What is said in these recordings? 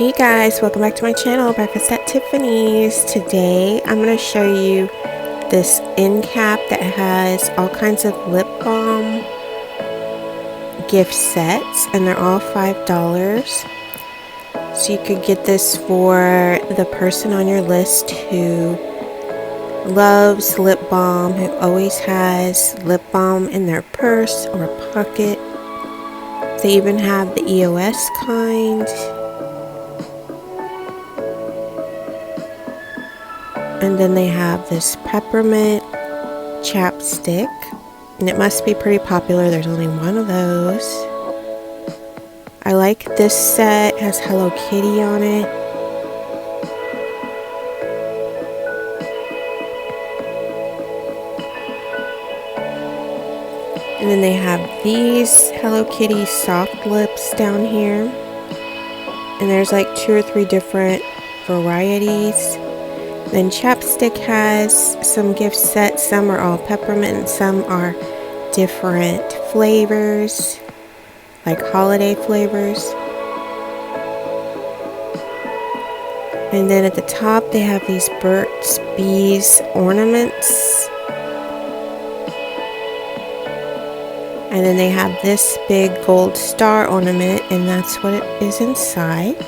Hey guys, welcome back to my channel, Breakfast at Tiffany's. Today I'm going to show you this end cap that has all kinds of lip balm gift sets, and they're all $5. So you could get this for the person on your list who loves lip balm, who always has lip balm in their purse or pocket. They even have the EOS kind. And then they have this peppermint chapstick, and it must be pretty popular. There's only one of those. I like this set. It has Hello Kitty on it. And then they have these Hello Kitty soft lips down here. And there's like 2 or 3 different varieties. Then Chapstick has some gift sets. Some are all peppermint and some are different flavors, like holiday flavors. And then at the top they have these Burts bees ornaments. And then they have this big gold star ornament, and that's what it is inside.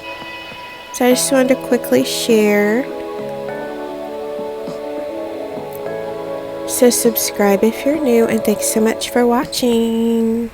So I just wanted to quickly share. So subscribe if you're new, and thanks so much for watching.